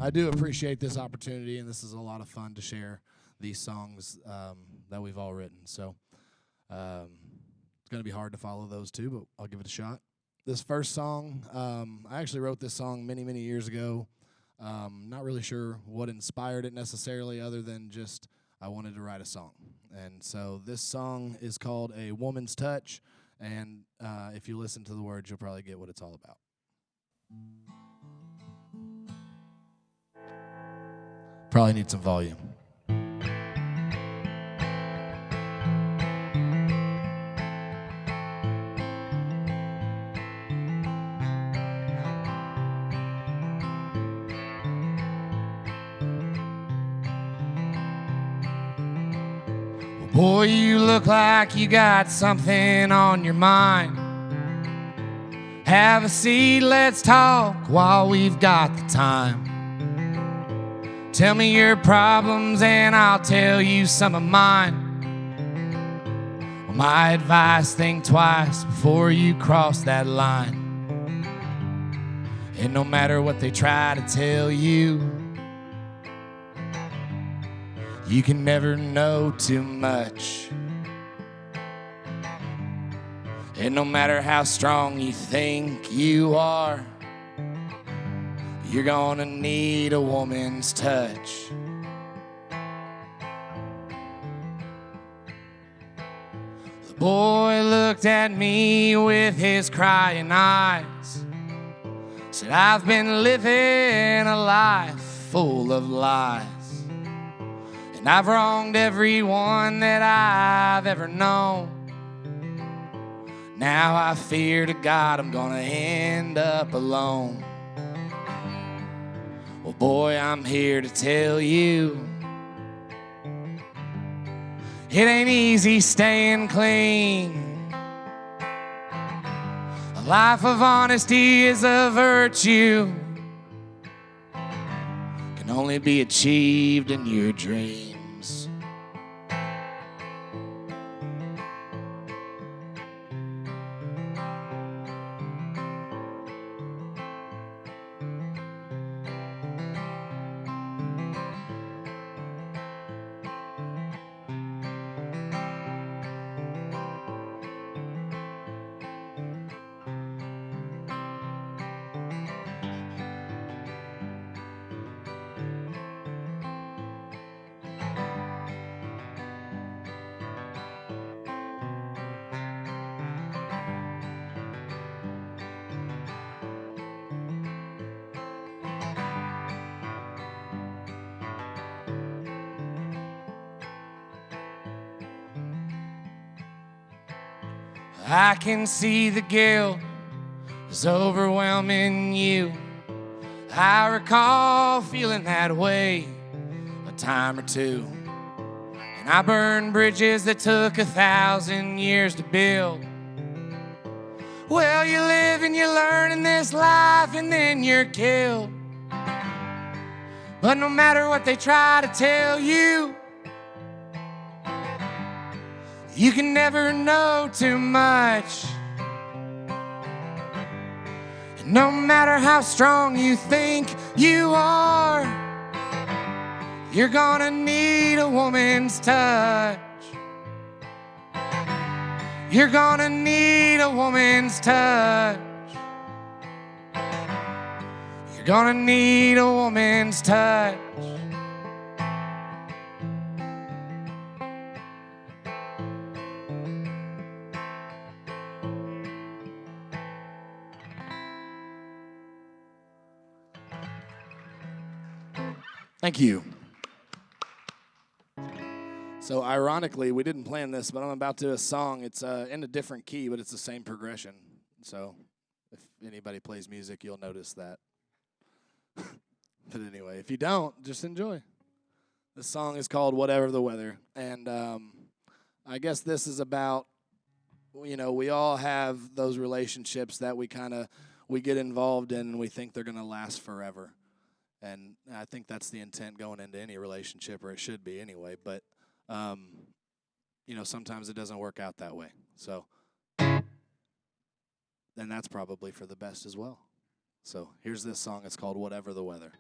I do appreciate this opportunity, and this is a lot of fun to share these songs that we've all written. So it's going to be hard to follow those two, but I'll give it a shot. This first song, I actually wrote this song many, many years ago. Not really sure what inspired it necessarily, other than just I wanted to write a song. And so this song is called A Woman's Touch, and if you listen to the words, you'll probably get what it's all about. Probably need some volume. Boy, you look like you got something on your mind. Have a seat, let's talk while we've got the time. Tell me your problems and I'll tell you some of mine. Well, my advice, think twice before you cross that line. And no matter what they try to tell you, you can never know too much. And no matter how strong you think you are, you're gonna need a woman's touch. The boy looked at me with his crying eyes, said, I've been living a life full of lies. And I've wronged everyone that I've ever known. Now I fear to God I'm gonna end up alone. Well, boy, I'm here to tell you, it ain't easy staying clean. A life of honesty is a virtue, can only be achieved in your dreams. I can see the guilt is overwhelming you. I recall feeling that way a time or two. And I burned bridges that took 1,000 years to build. Well, you live and you learn in this life and then you're killed. But no matter what they try to tell you, you can never know too much. And no matter how strong you think you are, you're gonna need a woman's touch. You're gonna need a woman's touch. You're gonna need a woman's touch. Thank you. So ironically, we didn't plan this, but I'm about to do a song. It's in a different key, but it's the same progression. So if anybody plays music, you'll notice that. But anyway, if you don't, just enjoy. This song is called Whatever the Weather. And I guess this is about, you know, we all have those relationships that we get involved in and we think they're going to last forever. And I think that's the intent going into any relationship, or it should be anyway. But, you know, sometimes it doesn't work out that way. So then that's probably for the best as well. So here's this song. It's called Whatever the Weather.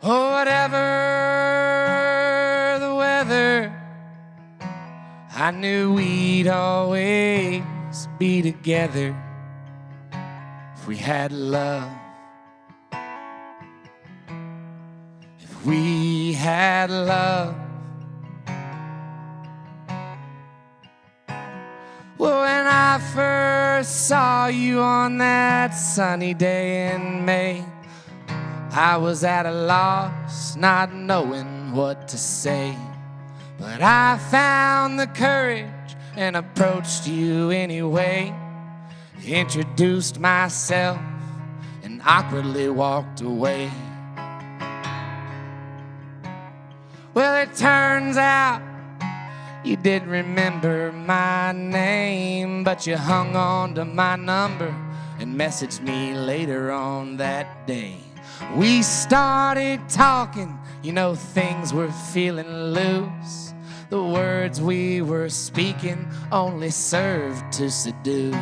Oh, whatever the weather, I knew we'd always be together if we had love. If we had love. Well, when I first saw you on that sunny day in May, I was at a loss, not knowing what to say. But I found the courage and approached you anyway. Introduced myself and awkwardly walked away. Well, it turns out you didn't remember my name, but you hung on to my number and messaged me later on that day. We started talking, you know, things were feeling loose. The words we were speaking only served to seduce.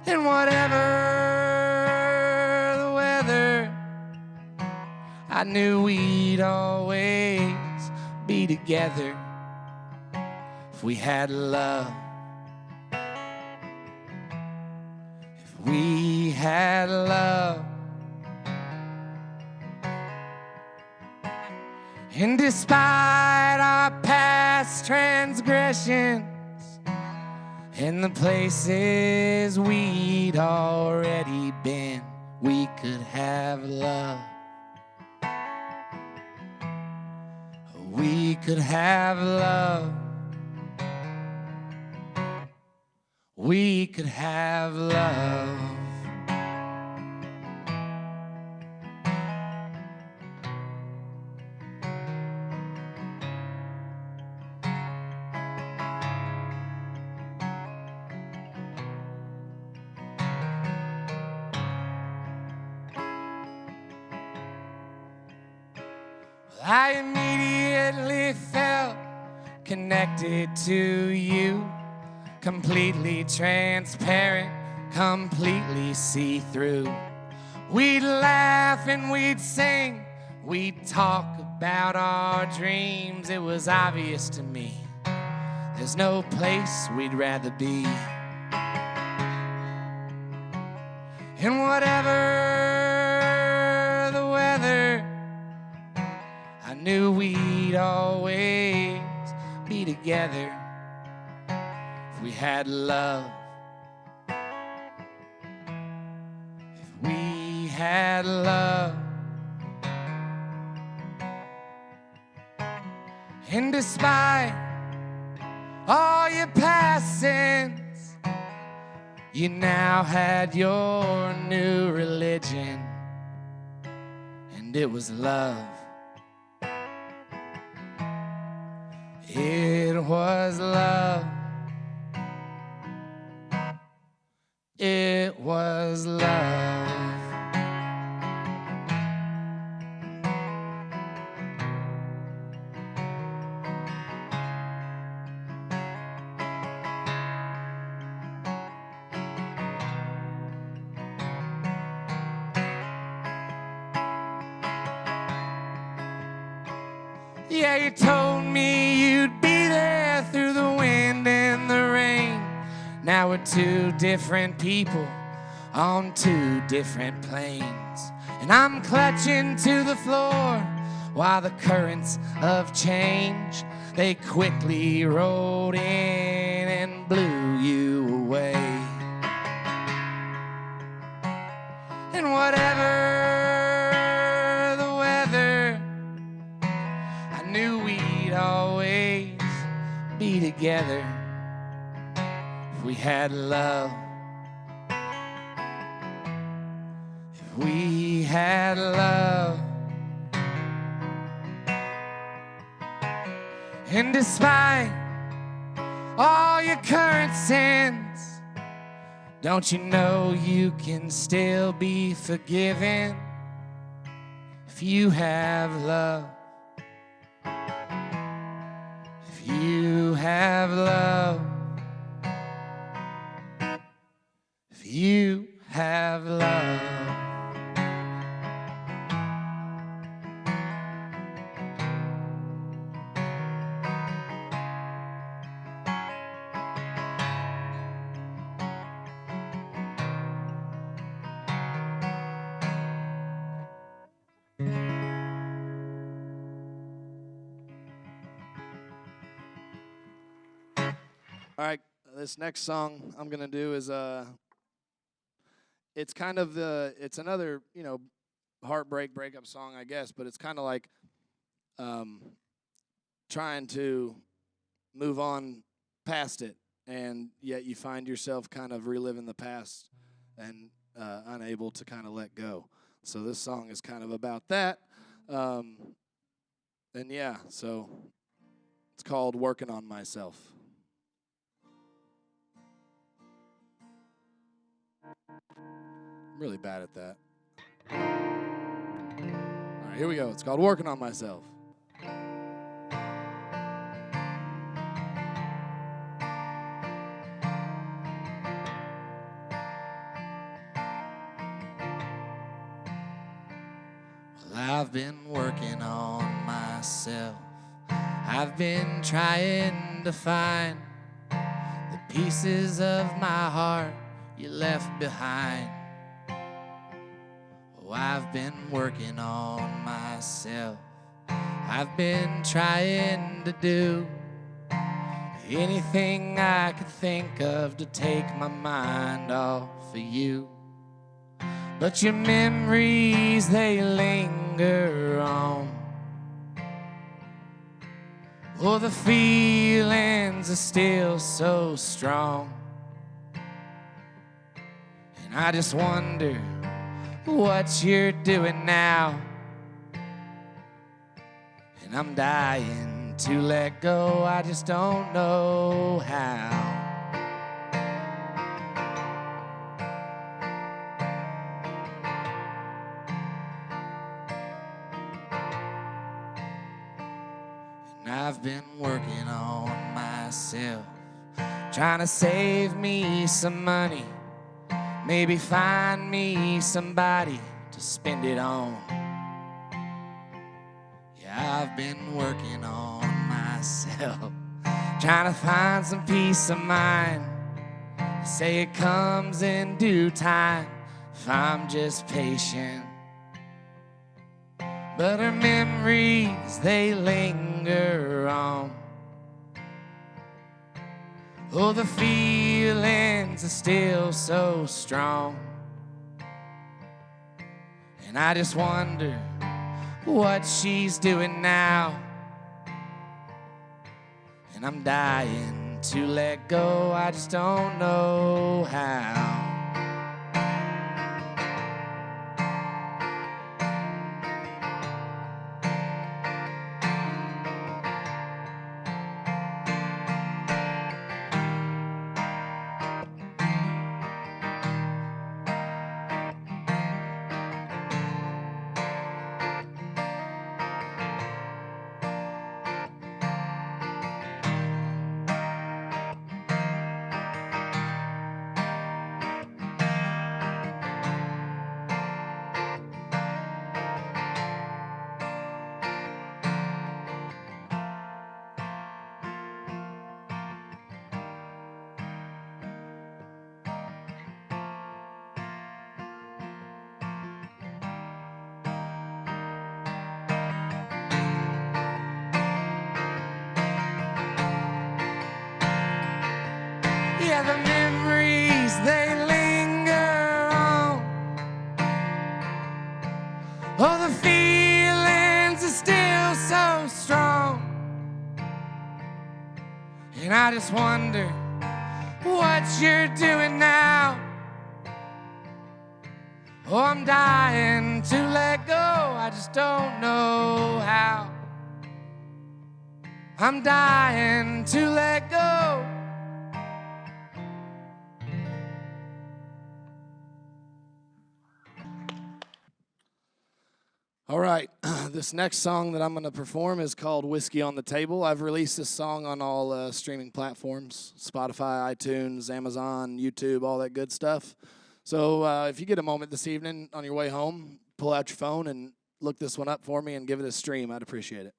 And whatever the weather, I knew we'd always be together if we had love. If we had love. And despite our past transgressions and the places we'd already been, we could have love. We could have love. We could have love. I immediately felt connected to you, completely transparent, completely see-through. We'd laugh and we'd sing, we'd talk about our dreams. It was obvious to me there's no place we'd rather be. And whatever the weather, I knew we'd always be together if we had love. If we had love. And despite all your past sins, you now had your new religion, and it was love. It was love. It was love. Yeah, you told me you'd be there through the wind and the rain. Now we're two different people on two different planes, and I'm clutching to the floor while the currents of change, they quickly rolled in and blew you away. And whatever the weather, I knew we'd always be together if we had love. If we had love. And despite all your current sins. Don't you know you can still be forgiven if you have love? If you have love. If you have love. All right, this next song I'm gonna do is it's kind of it's another heartbreak breakup song, I guess, but it's kind of like trying to move on past it, and yet you find yourself kind of reliving the past and unable to kind of let go. So this song is kind of about that, and yeah, so it's called "Working on Myself." I'm really bad at that. All right, here we go. It's called Working on Myself. Well, I've been working on myself. I've been trying to find the pieces of my heart you left behind. Oh, I've been working on myself. I've been trying to do anything I could think of to take my mind off of you. But your memories, they linger on. Oh, the feelings are still so strong. And I just wonder what you're doing now. And I'm dying to let go, I just don't know how. And I've been working on myself, trying to save me some money, maybe find me somebody to spend it on. Yeah, I've been working on myself, trying to find some peace of mind. Say it comes in due time if I'm just patient. But her memories, they linger on. Oh, the feelings are still so strong. And I just wonder what she's doing now. And I'm dying to let go, I just don't know how. Yeah, the memories, they linger on. Oh, the feelings are still so strong. And I just wonder what you're doing now. Oh, I'm dying to let go, I just don't know how. I'm dying to let go, All right, this next song that I'm going to perform is called Whiskey on the Table. I've released this song on all streaming platforms, Spotify, iTunes, Amazon, YouTube, all that good stuff. So if you get a moment this evening on your way home, pull out your phone and look this one up for me and give it a stream. I'd appreciate it.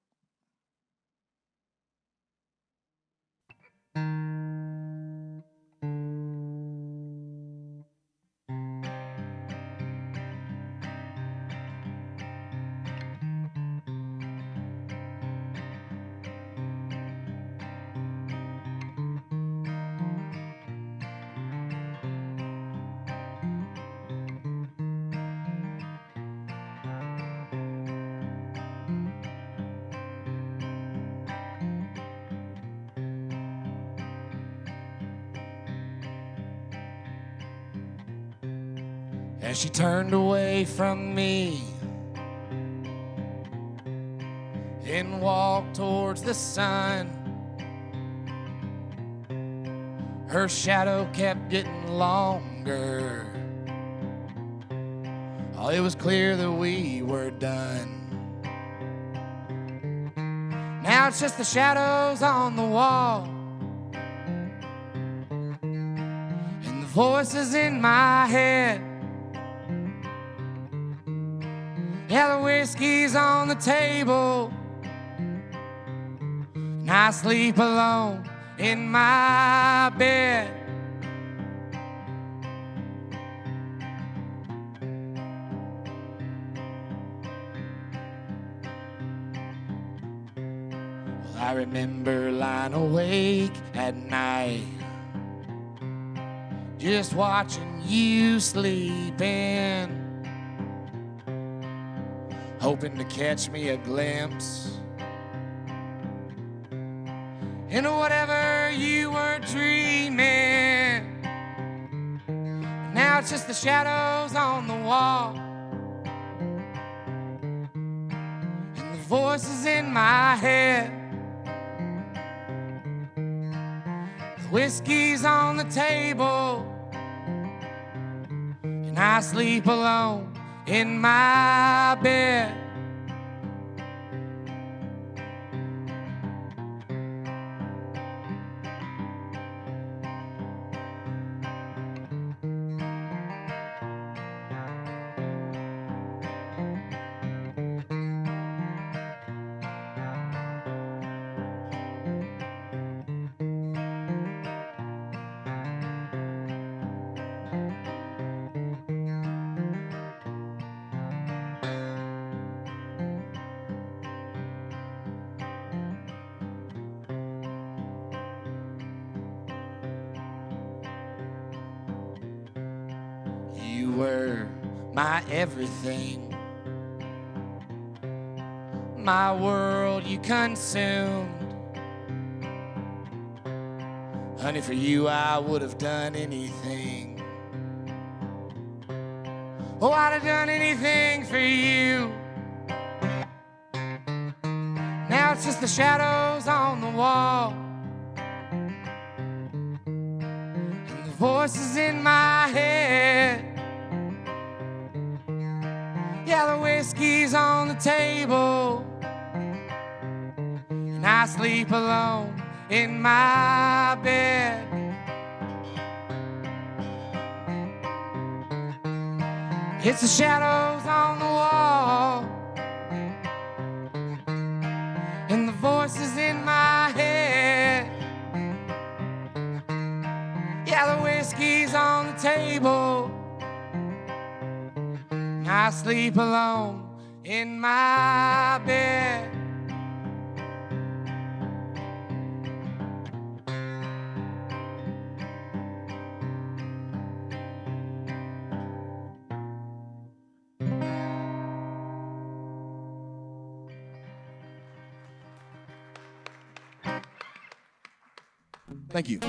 As she turned away from me and walked towards the sun, her shadow kept getting longer. Oh, it was clear that we were done. Now it's just the shadows on the wall and the voices in my head. Yeah, the whiskey's on the table, and I sleep alone in my bed. Well, I remember lying awake at night, just watching you sleeping, hoping to catch me a glimpse into whatever you were dreaming. But now it's just the shadows on the wall and the voices in my head. The whiskey's on the table and I sleep alone in my bed. You were my everything, my world you consumed. Honey, for you I would have done anything. Oh, I'd have done anything for you. Now it's just the shadows on the wall and the voices in my head. Yeah, the whiskey's on the table and I sleep alone in my bed. It's the shadows on the wall and the voices in my head. Yeah, the whiskey's on the table and I sleep alone in my bed. Thank you.